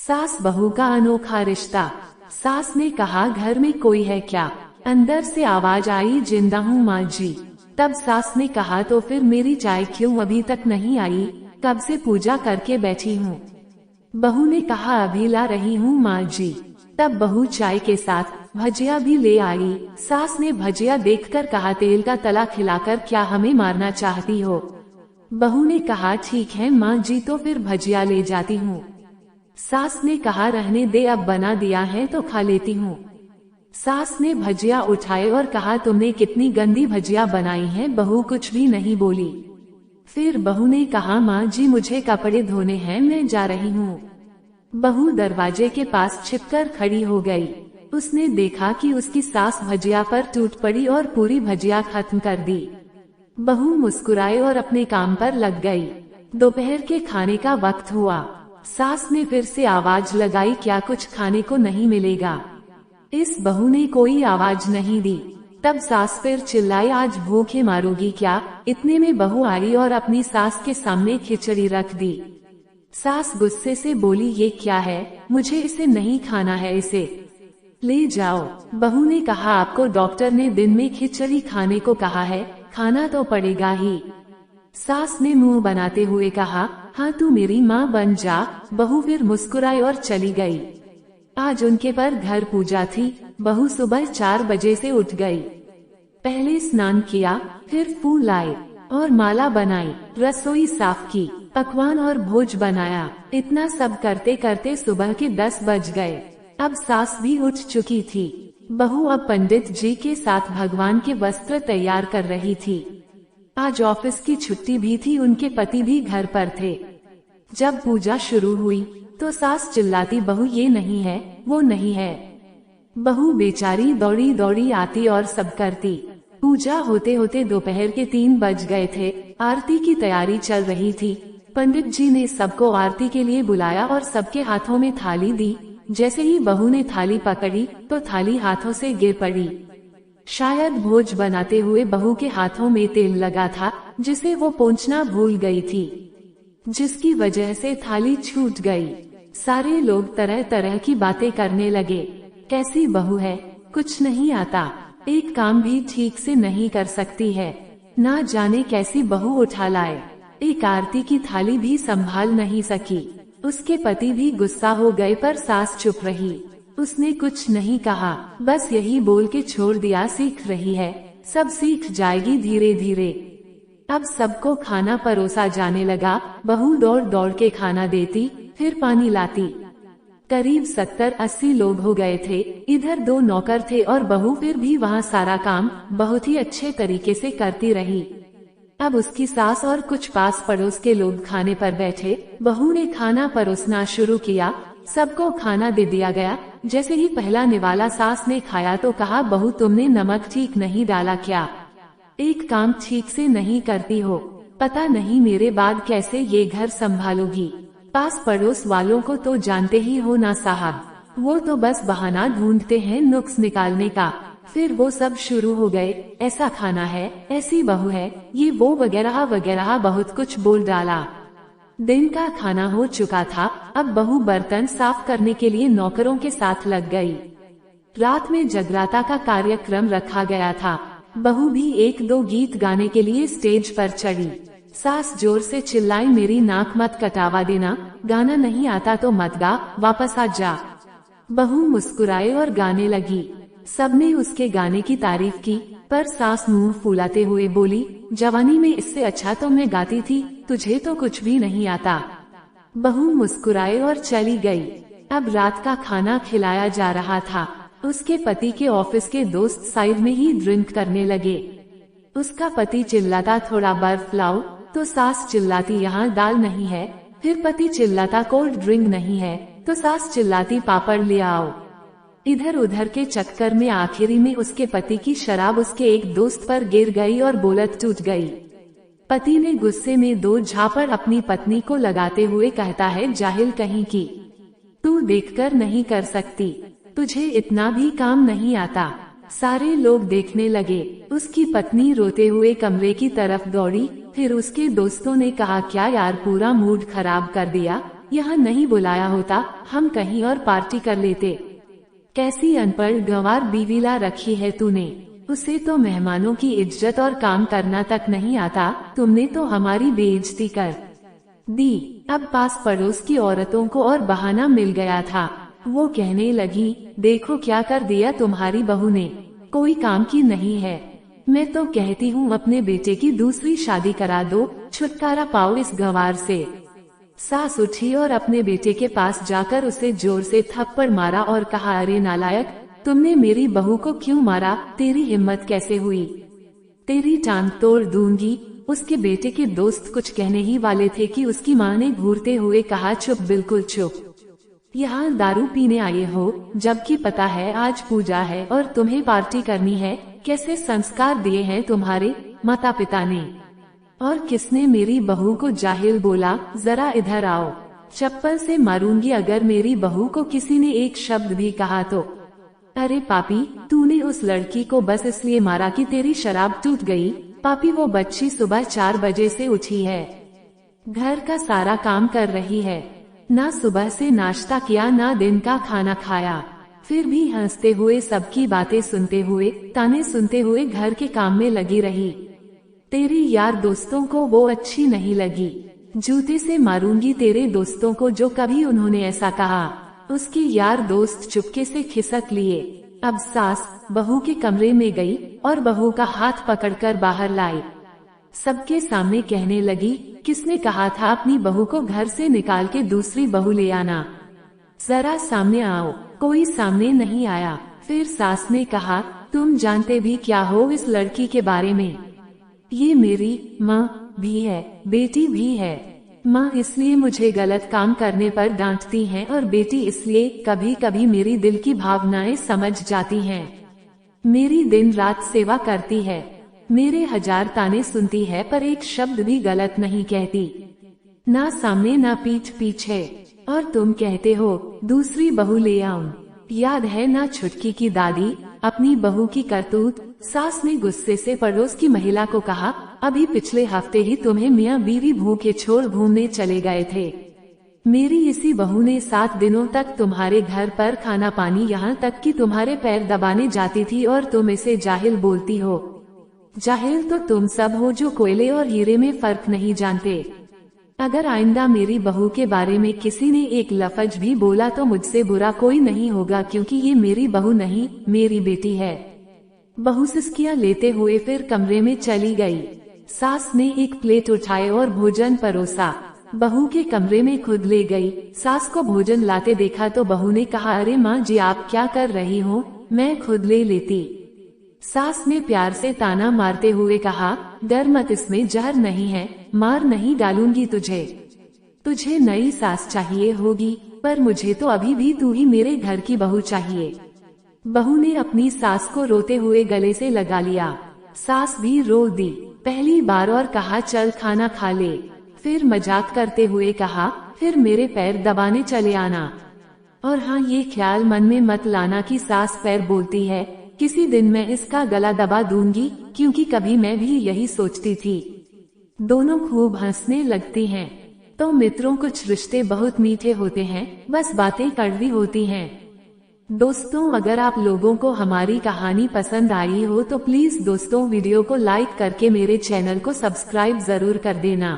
सास बहू का अनोखा रिश्ता। सास ने कहा, घर में कोई है क्या? अंदर से आवाज आई, जिंदा हूँ माँ जी। तब सास ने कहा, तो फिर मेरी चाय क्यों अभी तक नहीं आई? कब से पूजा करके बैठी हूँ। बहू ने कहा, अभी ला रही हूँ माँ जी। तब बहू चाय के साथ भजिया भी ले आई। सास ने भजिया देखकर कहा, तेल का तला खिलाकर क्या हमें मारना चाहती हो? बहू ने कहा, ठीक है माँ जी, तो फिर भजिया ले जाती हूँ। सास ने कहा, रहने दे, अब बना दिया है तो खा लेती हूँ। सास ने भजिया उठाए और कहा, तुमने कितनी गंदी भजिया बनाई है। बहू कुछ भी नहीं बोली। फिर बहू ने कहा, माँ जी मुझे कपड़े धोने हैं, मैं जा रही हूँ। बहू दरवाजे के पास छिपकर खड़ी हो गई। उसने देखा कि उसकी सास भजिया पर टूट पड़ी और पूरी भजिया खत्म कर दी। बहू मुस्कुराए और अपने काम पर लग गई। दोपहर के खाने का वक्त हुआ। सास ने फिर से आवाज लगाई, क्या कुछ खाने को नहीं मिलेगा? इस बहू ने कोई आवाज नहीं दी। तब सास फिर चिल्लाई, आज भूखे मारोगी क्या? इतने में बहू आई और अपनी सास के सामने खिचड़ी रख दी। सास गुस्से से बोली, ये क्या है? मुझे इसे नहीं खाना है, इसे ले जाओ। बहू ने कहा, आपको डॉक्टर ने दिन में खिचड़ी खाने को कहा है, खाना तो पड़ेगा ही। सास ने मुंह बनाते हुए कहा, हाँ तू मेरी माँ बन जा। बहू फिर मुस्कुराई और चली गई। आज उनके पर घर पूजा थी। बहू सुबह 4 बजे से उठ गई। पहले स्नान किया, फिर फूल लाए और माला बनाई, रसोई साफ की, पकवान और भोज बनाया। इतना सब करते करते सुबह के 10 बज गए। अब सास भी उठ चुकी थी। बहू अब पंडित जी के साथ भगवान के वस्त्र तैयार कर रही थी। आज ऑफिस की छुट्टी भी थी, उनके पति भी घर पर थे। जब पूजा शुरू हुई तो सास चिल्लाती, बहू ये नहीं है, वो नहीं है। बहू बेचारी दौड़ी दौड़ी आती और सब करती। पूजा होते होते दोपहर के 3 बज गए थे। आरती की तैयारी चल रही थी। पंडित जी ने सबको आरती के लिए बुलाया और सबके हाथों में थाली दी। जैसे ही बहू ने थाली पकड़ी तो थाली हाथों से गिर पड़ी। शायद भोज बनाते हुए बहू के हाथों में तेल लगा था, जिसे वो पोंछना भूल गई थी, जिसकी वजह से थाली छूट गई। सारे लोग तरह तरह की बातें करने लगे। कैसी बहू है, कुछ नहीं आता, एक काम भी ठीक से नहीं कर सकती है, ना जाने कैसी बहू उठा लाए। एक आरती की थाली भी संभाल नहीं सकी। उसके पति भी गुस्सा हो गए, पर सास चुप रही। उसने कुछ नहीं कहा, बस यही बोल के छोड़ दिया, सीख रही है, सब सीख जाएगी धीरे धीरे। अब सबको खाना परोसा जाने लगा। बहू दौड़ दौड़ के खाना देती, फिर पानी लाती। करीब 70-80 लोग हो गए थे। इधर 2 नौकर थे और बहू फिर भी वहाँ सारा काम बहुत ही अच्छे तरीके से करती रही। अब उसकी सास और कुछ पास पड़ोस के लोग खाने पर बैठे। बहू ने खाना परोसना शुरू किया। सबको खाना दे दिया गया। जैसे ही पहला निवाला सास ने खाया तो कहा, बहू तुमने नमक ठीक नहीं डाला क्या? एक काम ठीक से नहीं करती हो, पता नहीं मेरे बाद कैसे ये घर संभालोगी। पास पड़ोस वालों को तो जानते ही हो ना साहब, वो तो बस बहाना ढूंढते हैं नुक्स निकालने का। फिर वो सब शुरू हो गए, ऐसा खाना है, ऐसी बहू है, ये वो वगैरह वगैरह बहुत कुछ बोल डाला। दिन का खाना हो चुका था। अब बहू बर्तन साफ करने के लिए नौकरों के साथ लग गई। रात में जगराता का कार्यक्रम रखा गया था। बहू भी 1-2 गीत गाने के लिए स्टेज पर चढ़ी। सास जोर से चिल्लाई, मेरी नाक मत कटावा देना, गाना नहीं आता तो मत गा, वापस आ जा। बहू मुस्कुराए और गाने लगी। सबने उसके गाने की तारीफ की, पर सास मुंह फुलाते हुए बोली, जवानी में इससे अच्छा तो मैं गाती थी, तुझे तो कुछ भी नहीं आता। बहू मुस्कुराए और चली गई। अब रात का खाना खिलाया जा रहा था। उसके पति के ऑफिस के दोस्त साइड में ही ड्रिंक करने लगे। उसका पति चिल्लाता, थोड़ा बर्फ लाओ, तो सास चिल्लाती, यहाँ दाल नहीं है। फिर पति चिल्लाता, कोल्ड ड्रिंक नहीं है, तो सास चिल्लाती, पापड़ ले आओ। इधर उधर के चक्कर में आखिरी में उसके पति की शराब उसके एक दोस्त पर गिर गई और बोलत टूट गई। पति ने गुस्से में 2 झापड़ अपनी पत्नी को लगाते हुए कहता है, जाहिल कहीं की, तू देखकर नहीं कर सकती, तुझे इतना भी काम नहीं आता। सारे लोग देखने लगे। उसकी पत्नी रोते हुए कमरे की तरफ दौड़ी। फिर उसके दोस्तों ने कहा, क्या यार पूरा मूड खराब कर दिया, यहाँ नहीं बुलाया होता, हम कहीं और पार्टी कर लेते। कैसी अनपढ़ गंवार बीवी ला रखी है तूने। उसे तो मेहमानों की इज्जत और काम करना तक नहीं आता, तुमने तो हमारी बेइज्जती कर दी। अब पास पड़ोस की औरतों को और बहाना मिल गया था। वो कहने लगी, देखो क्या कर दिया तुम्हारी बहू ने, कोई काम की नहीं है। मैं तो कहती हूँ अपने बेटे की दूसरी शादी करा दो, छुटकारा पाओ इस गंवार से। सास उठी और अपने बेटे के पास जाकर उसे जोर से थप्पड़ मारा और कहा, अरे नालायक, तुमने मेरी बहू को क्यों मारा, तेरी हिम्मत कैसे हुई, तेरी टांग तोड़ दूंगी। उसके बेटे के दोस्त कुछ कहने ही वाले थे कि उसकी माँ ने घूरते हुए कहा, चुप, बिल्कुल चुप, यहाँ दारू पीने आए हो, जबकि पता है आज पूजा है और तुम्हें पार्टी करनी है। कैसे संस्कार दिए हैं तुम्हारे माता पिता ने, और किसने मेरी बहू को जाहिल बोला, जरा इधर आओ, चप्पल से मारूंगी अगर मेरी बहू को किसी ने एक शब्द भी कहा तो। अरे पापी, तूने उस लड़की को बस इसलिए मारा कि तेरी शराब टूट गई। पापी, वो बच्ची सुबह 4 बजे से उठी है, घर का सारा काम कर रही है, ना सुबह से नाश्ता किया ना दिन का खाना खाया, फिर भी हंसते हुए सबकी बातें सुनते हुए ताने सुनते हुए घर के काम में लगी रही। तेरी यार दोस्तों को वो अच्छी नहीं लगी, जूते से मारूंगी तेरे दोस्तों को जो कभी उन्होंने ऐसा कहा। उसकी यार दोस्त चुपके से खिसक लिए। अब सास बहू के कमरे में गई और बहू का हाथ पकड़कर बाहर लाई। सबके सामने कहने लगी, किसने कहा था अपनी बहू को घर से निकाल के दूसरी बहू ले आना, जरा सामने आओ। कोई सामने नहीं आया। फिर सास ने कहा, तुम जानते भी क्या हो इस लड़की के बारे में, ये मेरी माँ भी है, बेटी भी है। माँ इसलिए मुझे गलत काम करने पर डांटती हैं और बेटी इसलिए कभी कभी मेरी दिल की भावनाएं समझ जाती हैं। मेरी दिन रात सेवा करती है, मेरे 1000 ताने सुनती है पर एक शब्द भी गलत नहीं कहती, ना सामने ना पीठ पीछे। और तुम कहते हो दूसरी बहू ले आऊं, याद है ना छुटकी की दादी अपनी बहू की करतूत। सास ने गुस्से से पड़ोस की महिला को कहा, अभी पिछले हफ्ते ही तुम्हें मियाँ बीवी भूखे छोड़ घूमने चले गए थे। मेरी इसी बहू ने 7 दिनों तक तुम्हारे घर पर खाना पानी, यहाँ तक कि तुम्हारे पैर दबाने जाती थी और तुम इसे जाहिल बोलती हो। जाहिल तो तुम सब हो जो कोयले और हीरे में फर्क नहीं जानते। अगर आइंदा मेरी बहू के बारे में किसी ने एक लफ्ज भी बोला तो मुझसे बुरा कोई नहीं होगा, क्योंकि ये मेरी बहू नहीं मेरी बेटी है। बहू सिसकियां लेते हुए फिर कमरे में चली गई। सास ने एक प्लेट उठाए और भोजन परोसा, बहू के कमरे में खुद ले गई। सास को भोजन लाते देखा तो बहू ने कहा, अरे माँ जी आप क्या कर रही हो, मैं खुद ले लेती। सास ने प्यार से ताना मारते हुए कहा, डर मत, इसमें जहर नहीं है, मार नहीं डालूंगी तुझे। तुझे नई सास चाहिए होगी, पर मुझे तो अभी भी तू ही मेरे घर की बहू चाहिए। बहू ने अपनी सास को रोते हुए गले से लगा लिया। सास भी रो दी पहली बार और कहा, चल खाना खा ले। फिर मजाक करते हुए कहा, फिर मेरे पैर दबाने चले आना। और हाँ, ये ख्याल मन में मत लाना कि सास पैर बोलती है, किसी दिन मैं इसका गला दबा दूंगी, क्योंकि कभी मैं भी यही सोचती थी। दोनों खूब हंसने लगती हैं। तो मित्रों, कुछ रिश्ते बहुत मीठे होते हैं, बस बातें कड़वी होती हैं। दोस्तों, अगर आप लोगों को हमारी कहानी पसंद आई हो तो प्लीज दोस्तों वीडियो को लाइक करके मेरे चैनल को सब्सक्राइब जरूर कर देना।